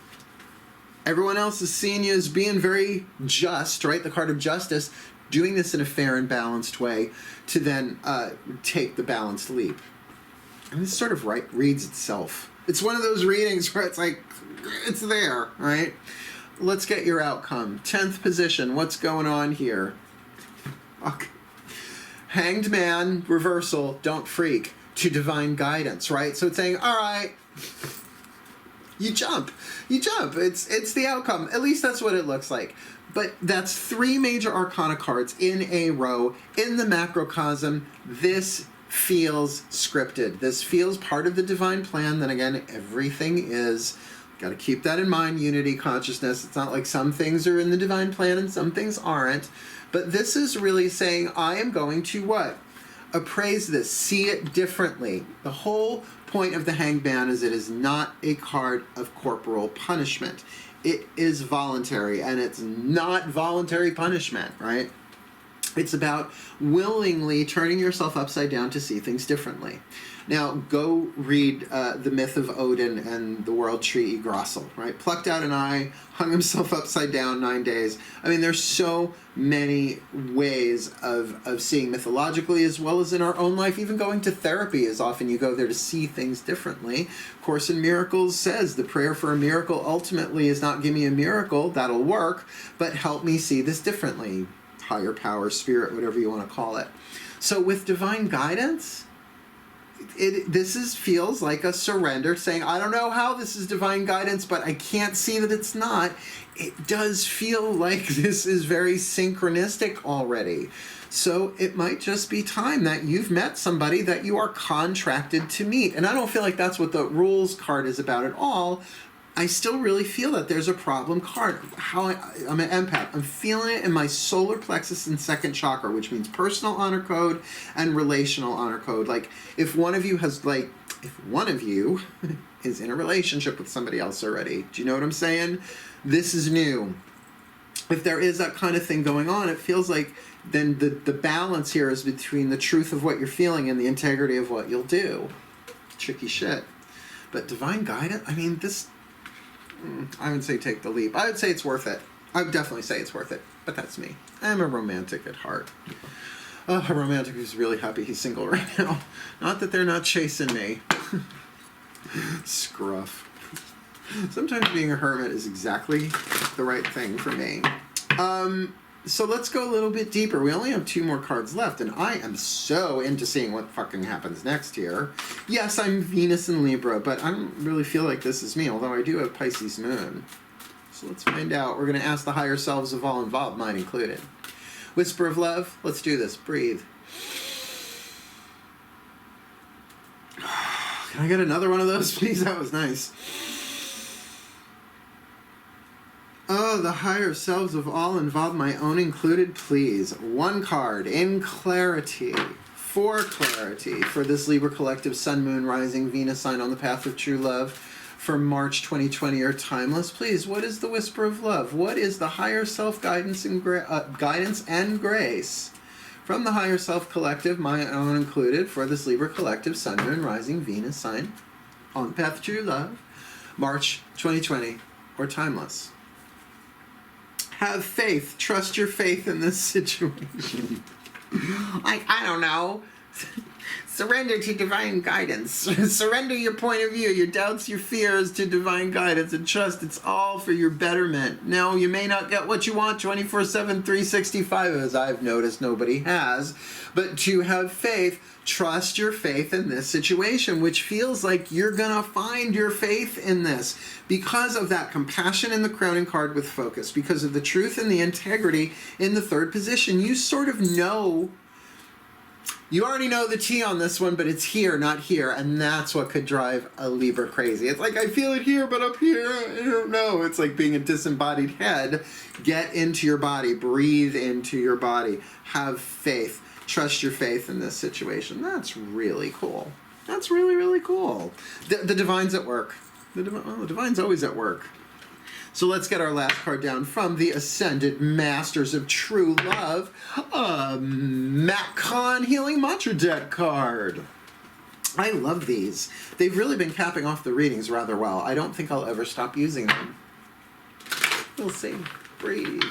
Everyone else is seeing you as being very just, right? The card of justice, doing this in a fair and balanced way to then take the balanced leap. And this sort of reads itself. It's one of those readings where it's like, it's there, right? Let's get your outcome. 10th position, what's going on here? Okay. Hanged man, reversal, don't freak, to divine guidance, right? So it's saying, all right, you jump. It's the outcome. At least that's what it looks like. But that's 3 major arcana cards in a row in the macrocosm. This feels scripted. This feels part of the divine plan. Then again, everything is. Got to keep that in mind, unity consciousness. It's not like some things are in the divine plan and some things aren't. But this is really saying, I am going to what? Appraise this, see it differently. The whole point of the Hanged Man is it is not a card of corporal punishment. It is voluntary, and it's not voluntary punishment, right? It's about willingly turning yourself upside down to see things differently. Now, go read The Myth of Odin and the World Tree Yggdrasil, right? Plucked out an eye, hung himself upside down 9 days. I mean, there's so many ways of seeing mythologically as well as in our own life. Even going to therapy is often you go there to see things differently. Course in Miracles says the prayer for a miracle ultimately is not give me a miracle, that'll work, but help me see this differently. Higher power, spirit, whatever you want to call it. So with divine guidance, this feels like a surrender, saying, I don't know how this is divine guidance, but I can't see that it's not. It does feel like this is very synchronistic already. So it might just be time that you've met somebody that you are contracted to meet. And I don't feel like that's what the rules card is about at all. I still really feel that there's a problem card. I'm an empath. I'm feeling it in my solar plexus and 2nd chakra, which means personal honor code and relational honor code. Like, if one of you is in a relationship with somebody else already, do you know what I'm saying? This is new. If there is that kind of thing going on, it feels like then the balance here is between the truth of what you're feeling and the integrity of what you'll do. Tricky shit. But divine guidance, I mean, I would say take the leap. I would say it's worth it. I would definitely say it's worth it. But that's me. I'm a romantic at heart. A romantic who's really happy he's single right now. Not that they're not chasing me. Scruff. Sometimes being a hermit is exactly the right thing for me. So let's go a little bit deeper. We only have 2 more cards left, and I am so into seeing what fucking happens next here. Yes, I'm Venus and Libra, but I don't really feel like this is me, although I do have Pisces moon. So let's find out. We're going to ask the higher selves of all involved, mine included. Whisper of love. Let's do this. Breathe. Can I get another one of those, please? That was nice. Oh, the higher selves of all involved, my own included, please. 1 card in clarity, for clarity, for this Libra collective Sun, Moon, Rising, Venus sign on the path of true love for March 2020 or timeless. Please, what is the whisper of love? What is the higher self guidance and guidance and grace from the higher self collective, my own included, for this Libra collective Sun, Moon, Rising, Venus sign on the path of true love, March 2020 or timeless? Have faith. Trust your faith in this situation. I don't know. Surrender to divine guidance. Surrender your point of view, your doubts, your fears to divine guidance, and trust it's all for your betterment. Now, you may not get what you want 24/7, 365, as I've noticed nobody has, but to have faith, trust your faith in this situation, which feels like you're going to find your faith in this because of that compassion in the crowning card with focus, because of the truth and the integrity in the 3rd position. You sort of know. You already know the tea on this one, but it's here, not here, and that's what could drive a Libra crazy. It's like, I feel it here, but up here, I don't know. It's like being a disembodied head. Get into your body. Breathe into your body. Have faith. Trust your faith in this situation. That's really cool. That's really, really cool. The divine's at work. The divine's always at work. So let's get our last card down from the Ascended Masters of True Love, Matt Kahn Healing Mantra Deck card. I love these. They've really been capping off the readings rather well. I don't think I'll ever stop using them. We'll see. Breathe.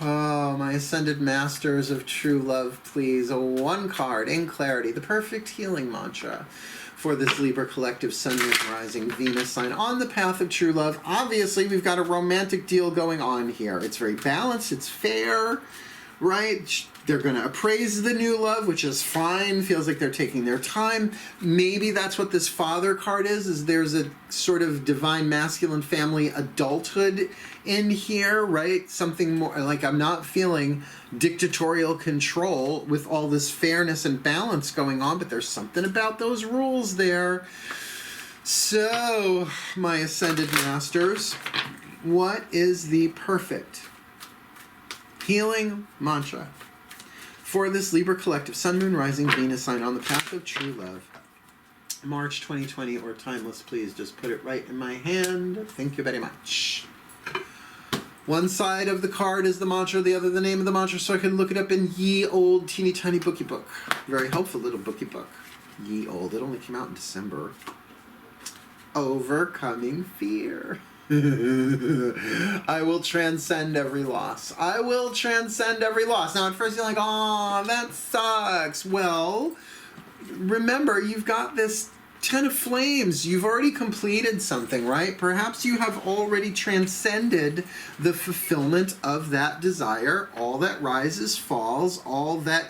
Oh, my Ascended Masters of True Love, please, one card in clarity, the perfect healing mantra for this Libra collective Sun, Moon, Rising, Venus sign on the path of true love. Obviously, we've got a romantic deal going on here. It's very balanced, it's fair, right? They're going to appraise the new love, which is fine. Feels like they're taking their time. Maybe that's what this Father card is there's a sort of divine masculine family adulthood in here, right? Something more like I'm not feeling dictatorial control with all this fairness and balance going on, but there's something about those rules there. So, my Ascended Masters, what is the perfect healing mantra for this Libra collective Sun, Moon, Rising, Venus sign on the path of true love? March 2020 or timeless, please just put it right in my hand. Thank you very much. One side of the card is the mantra, the other the name of the mantra, so I can look it up in ye old teeny tiny bookie book. Very helpful little bookie book. Ye old. It only came out in December. Overcoming fear. I will transcend every loss. I will transcend every loss. Now, at first you're like, oh, that sucks. Well, remember, you've got this Ten of Flames. You've already completed something, right? Perhaps you have already transcended the fulfillment of that desire. All that rises falls. All that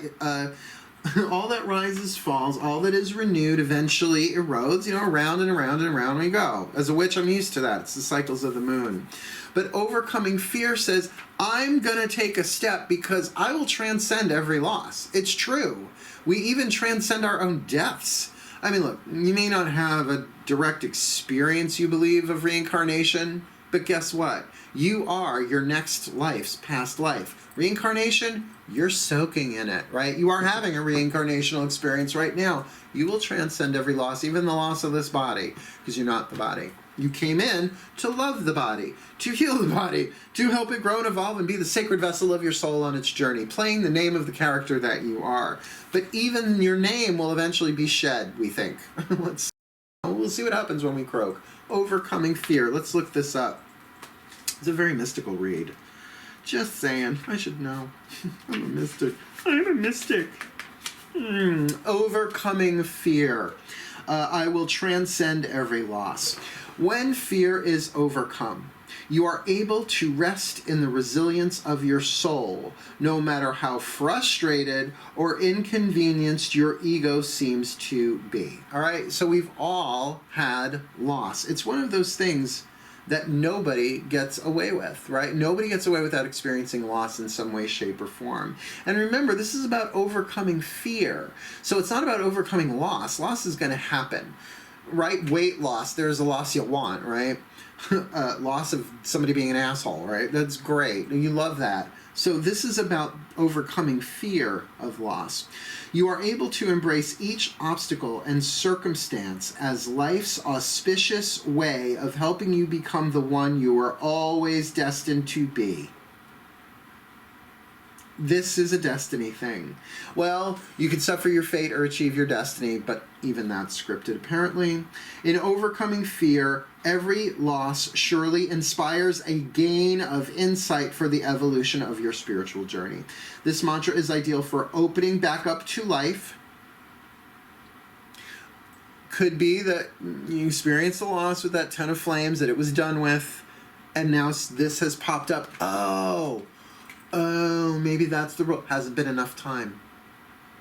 all that rises falls. All that is renewed eventually erodes. You know, around and around and around we go. As a witch, I'm used to that. It's the cycles of the moon. But overcoming fear says, I'm going to take a step because I will transcend every loss. It's true. We even transcend our own deaths. I mean, look, you may not have a direct experience, you believe, of reincarnation, but guess what? You are your next life's past life. Reincarnation, you're soaking in it, right? You are having a reincarnational experience right now. You will transcend every loss, even the loss of this body, because you're not the body. You came in to love the body, to heal the body, to help it grow and evolve and be the sacred vessel of your soul on its journey, playing the name of the character that you are. But even your name will eventually be shed, we think. We'll see what happens when we croak. Overcoming fear. Let's look this up. It's a very mystical read. Just saying. I should know. I'm a mystic. I'm a mystic. Overcoming fear. I will transcend every loss. When fear is overcome, you are able to rest in the resilience of your soul, no matter how frustrated or inconvenienced your ego seems to be. All right? So we've all had loss. It's one of those things that nobody gets away with, right? Nobody gets away without experiencing loss in some way, shape, or form. And remember, this is about overcoming fear. So it's not about overcoming loss. Loss is going to happen, right? Weight loss, there's a loss you want, right? Loss of somebody being an asshole, right? That's great. You love that. So this is about overcoming fear of loss. You are able to embrace each obstacle and circumstance as life's auspicious way of helping you become the one you were always destined to be. This is a destiny thing. Well, you can suffer your fate or achieve your destiny, but even that's scripted, apparently. In overcoming fear, every loss surely inspires a gain of insight for the evolution of your spiritual journey. This mantra is ideal for opening back up to life. Could be that you experienced a loss with that Ten of Flames, that it was done with, and now this has popped up. Oh, maybe that's the rule. Hasn't been enough time.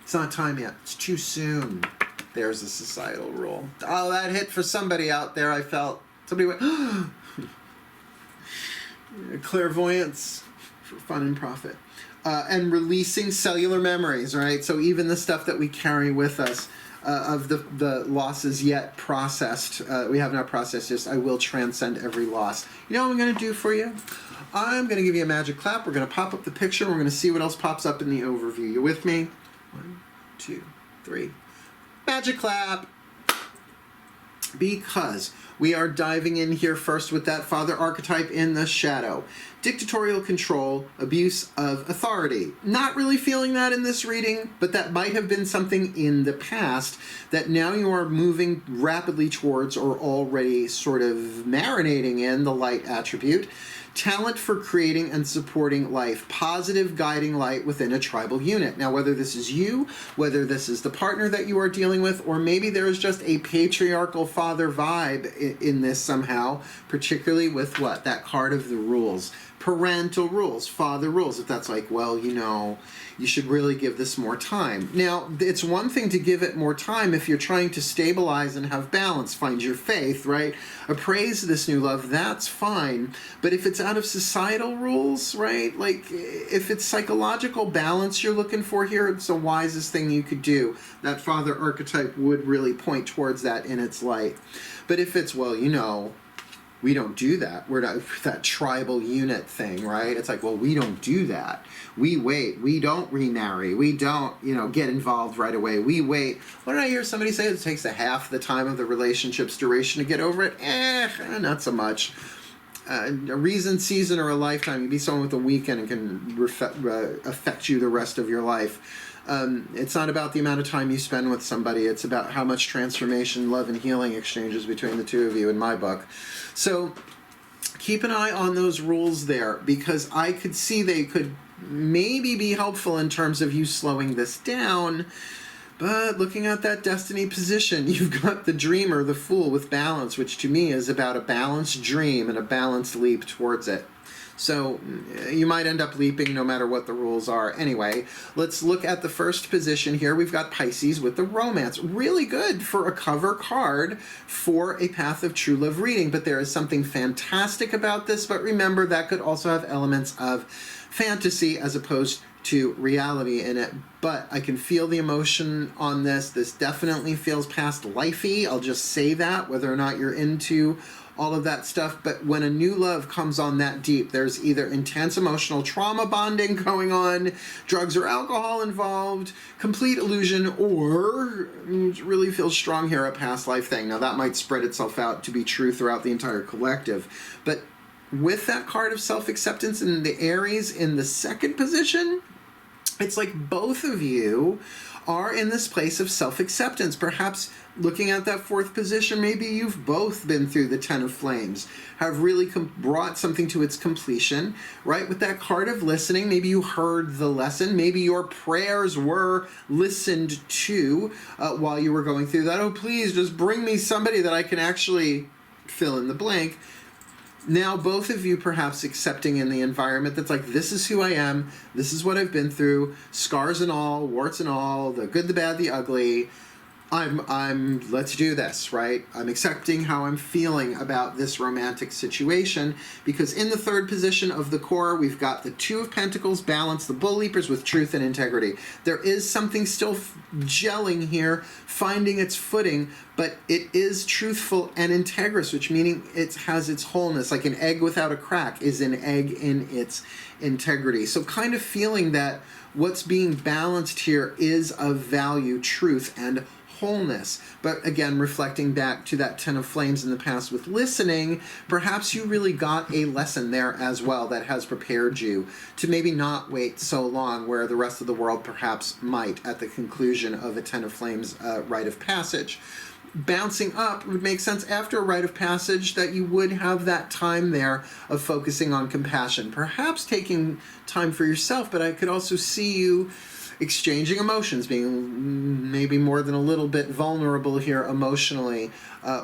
It's not time yet. It's too soon. There's a societal rule. Oh, that hit for somebody out there, I felt. Somebody went, clairvoyance for fun and profit. And releasing cellular memories, right? So even the stuff that we carry with us of the losses yet processed, we have not processed, just I will transcend every loss. You know what I'm going to do for you? I'm going to give you a magic clap. We're going to pop up the picture. We're going to see what else pops up in the overview. You with me? 1, 2, 3. Magic clap. Because we are diving in here first with that father archetype in the shadow. Dictatorial control, abuse of authority. Not really feeling that in this reading, but that might have been something in the past that now you are moving rapidly towards or already sort of marinating in the light attribute. talent for creating and supporting life, positive guiding light within a tribal unit. Now, whether this is you, whether this is the partner that you are dealing with, or maybe there is just a patriarchal father vibe in this somehow, particularly with what? That card of the rules. Parental rules, father rules. If that's like, well, you know, you should really give this more time. Now, it's one thing to give it more time if you're trying to stabilize and have balance, find your faith, right? Appraise this new love, that's fine. But if it's out of societal rules, right? Like, if it's psychological balance you're looking for here, it's the wisest thing you could do. That father archetype would really point towards that in its light. But if it's, well, you know, we don't do that. We're not that tribal unit thing, right? It's like, well, we don't do that. We wait. We don't remarry. We don't, you know, get involved right away. We wait. What did I hear somebody say? It takes a half the time of the relationship's duration to get over it. Not so much. A reason, season, or a lifetime. You be someone with a weekend and can affect you the rest of your life. It's not about the amount of time you spend with somebody. It's about how much transformation, love, and healing exchanges between the two of you in my book. So keep an eye on those rules there, because I could see they could maybe be helpful in terms of you slowing this down. But looking at that destiny position, you've got the dreamer, the fool with balance, which to me is about a balanced dream and a balanced leap towards it. So you might end up leaping no matter what the rules are. Anyway, let's look at the first position here. We've got Pisces with the romance. Really good for a cover card for a Path of True Love reading. But there is something fantastic about this. But remember, that could also have elements of fantasy as opposed to reality in it. But I can feel the emotion on this. This definitely feels past lifey. I'll just say that, whether or not you're into all of that stuff. But when a new love comes on that deep, there's either intense emotional trauma bonding going on, drugs or alcohol involved, complete illusion, or it really feels strong here, a past life thing. Now that might spread itself out to be true throughout the entire collective. But with that card of self-acceptance in the Aries in the second position, it's like both of you are in this place of self-acceptance. Perhaps looking at that fourth position, maybe you've both been through the Ten of Flames, have really brought something to its completion, right? With that card of listening, maybe you heard the lesson, maybe your prayers were listened to while you were going through that. Oh, please just bring me somebody that I can actually fill in the blank. Now both of you perhaps accepting in the environment that's like, this is who I am, this is what I've been through, scars and all, warts and all, the good, the bad, the ugly. Let's do this, right? I'm accepting how I'm feeling about this romantic situation, because in the third position of the core, we've got the Two of Pentacles balance the bull leapers with truth and integrity. There is something still gelling here, finding its footing, but it is truthful and integrous, which meaning it has its wholeness, like an egg without a crack is an egg in its integrity. So kind of feeling that what's being balanced here is of value, truth, and wholeness. But again, reflecting back to that Ten of Flames in the past with listening, perhaps you really got a lesson there as well that has prepared you to maybe not wait so long where the rest of the world perhaps might at the conclusion of a Ten of Flames rite of passage. Bouncing up would make sense after a rite of passage that you would have that time there of focusing on compassion, perhaps taking time for yourself, but I could also see you exchanging emotions, being maybe more than a little bit vulnerable here emotionally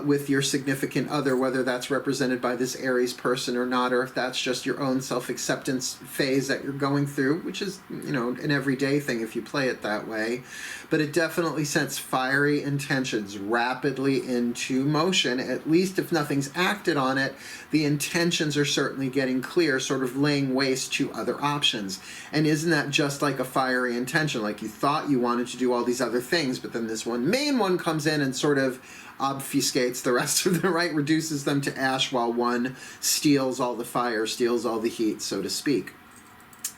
with your significant other, whether that's represented by this Aries person or not, or if that's just your own self-acceptance phase that you're going through, which is, you know, an everyday thing if you play it that way. But it definitely sets fiery intentions rapidly into motion. At least if nothing's acted on it, the intentions are certainly getting clear, sort of laying waste to other options. And isn't that just like a fiery intention? Like you thought you wanted to do all these other things, but then this one main one comes in and sort of obfuscates the rest of them, right? Reduces them to ash while one steals all the fire, steals all the heat, so to speak.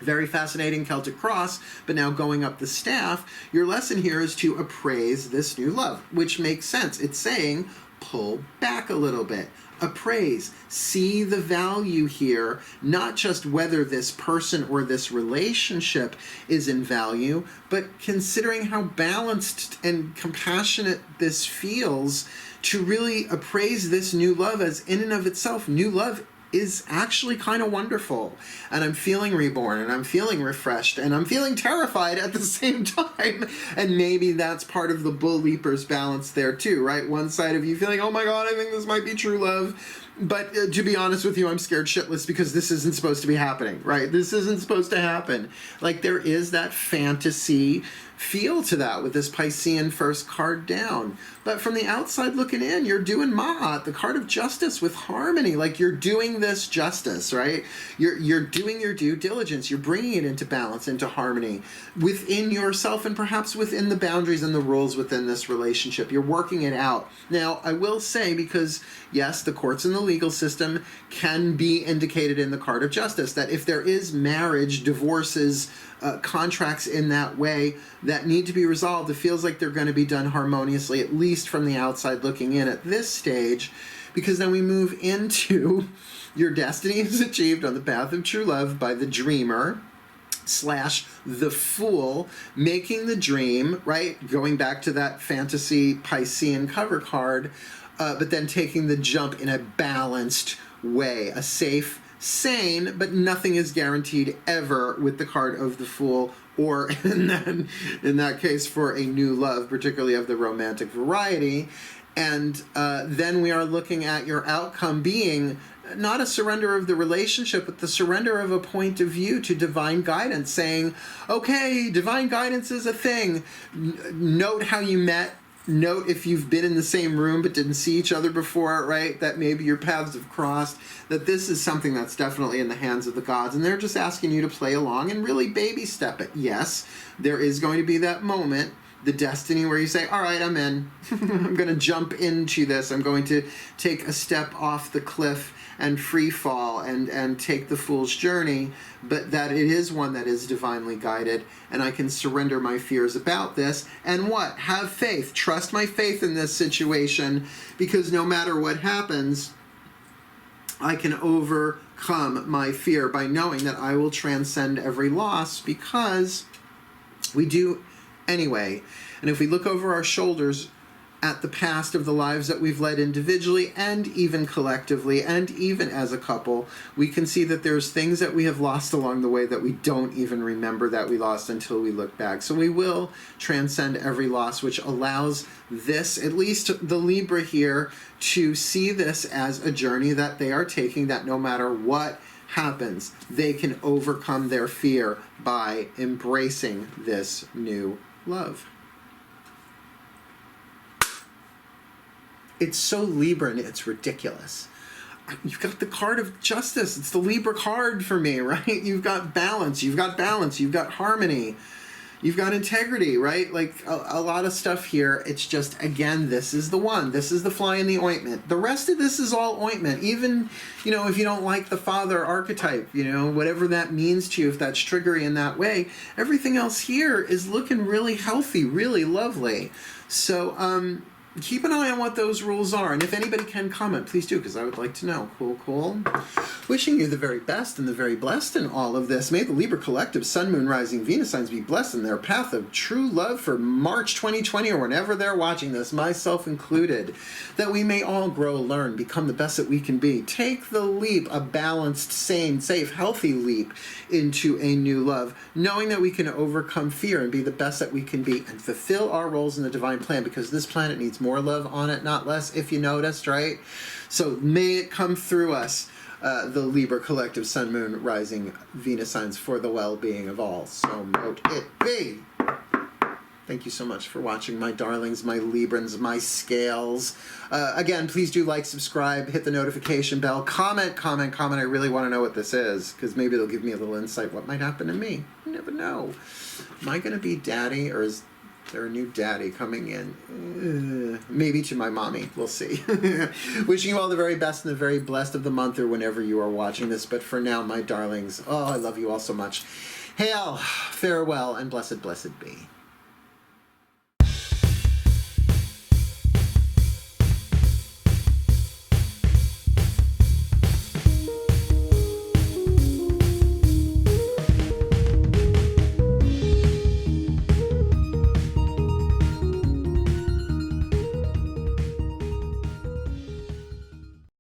Very fascinating Celtic cross, but now going up the staff, your lesson here is to appraise this new love, which makes sense. It's saying pull back a little bit. Appraise, see the value here, not just whether this person or this relationship is in value, but considering how balanced and compassionate this feels, to really appraise this new love as in and of itself. New love is actually kind of wonderful. And I'm feeling reborn, and I'm feeling refreshed, and I'm feeling terrified at the same time. And maybe that's part of the bull leaper's balance there too, right? One side of you feeling, oh my God, I think this might be true love. But to be honest with you, I'm scared shitless because this isn't supposed to be happening, right? This isn't supposed to happen. Like, there is that fantasy feel to that with this Piscean first card down. But from the outside looking in, you're doing Ma'at, the card of justice with harmony. Like, you're doing this justice, right? You're doing your due diligence. You're bringing it into balance, into harmony within yourself and perhaps within the boundaries and the rules within this relationship. You're working it out. Now, I will say, because yes, the courts and the legal system can be indicated in the card of justice, that if there is marriage, divorces, contracts in that way that need to be resolved, it feels like they're going to be done harmoniously, at least from the outside looking in at this stage, because then we move into your destiny is achieved on the path of true love by the dreamer / the fool, making the dream, right? Going back to that fantasy Piscean cover card, but then taking the jump in a balanced way, a safe, sane, but nothing is guaranteed ever with the card of the Fool, or in that case for a new love, particularly of the romantic variety. And then we are looking at your outcome being not a surrender of the relationship, but the surrender of a point of view to divine guidance, saying, okay, divine guidance is a thing. Note how you met. Note if you've been in the same room but didn't see each other before, right? That maybe your paths have crossed. That this is something that's definitely in the hands of the gods, and they're just asking you to play along and really baby step it. Yes, there is going to be that moment, the destiny, where you say, all right, I'm in. I'm going to jump into this. I'm going to take a step off the cliff and free fall and take the fool's journey, but that it is one that is divinely guided, and I can surrender my fears about this, and what? Have faith. Trust my faith in this situation, because no matter what happens, I can overcome my fear by knowing that I will transcend every loss, because we do anyway. And if we look over our shoulders at the past of the lives that we've led individually and even collectively and even as a couple, we can see that there's things that we have lost along the way that we don't even remember that we lost until we look back. So we will transcend every loss, which allows this, at least the Libra here, to see this as a journey that they are taking, that no matter what happens, they can overcome their fear by embracing this new love. It's so Libran, it's ridiculous. You've got the card of justice. It's the Libra card for me, right? You've got balance. You've got harmony. You've got integrity, right? Like a lot of stuff here. It's just, again, this is the one. This is the fly in the ointment. The rest of this is all ointment. Even, if you don't like the father archetype, whatever that means to you, if that's triggery in that way, everything else here is looking really healthy, really lovely. So, keep an eye on what those rules are, and if anybody can comment, please do, because I would like to know. Cool. Wishing you the very best and the very blessed in all of this. May the Libra Collective Sun, Moon, Rising, Venus signs be blessed in their path of true love for March 2020, or whenever they're watching this, myself included. That we may all grow, learn, become the best that we can be. Take the leap, a balanced, sane, safe, healthy leap into a new love, knowing that we can overcome fear and be the best that we can be and fulfill our roles in the divine plan, because this planet needs more love on it, not less, if you noticed, right? So may it come through us, the Libra Collective Sun, Moon, Rising, Venus signs, for the well-being of all. So mote it be. Thank you so much for watching, my darlings, my Librans, my scales. Again, please do like, subscribe, hit the notification bell, comment. I really want to know what this is, because maybe it'll give me a little insight what might happen to me. You never know. Am I going to be daddy, or is there a new daddy coming in? Maybe to my mommy. We'll see. Wishing you all the very best and the very blessed of the month, or whenever you are watching this. But for now, my darlings, I love you all so much. Hail, farewell, and blessed be.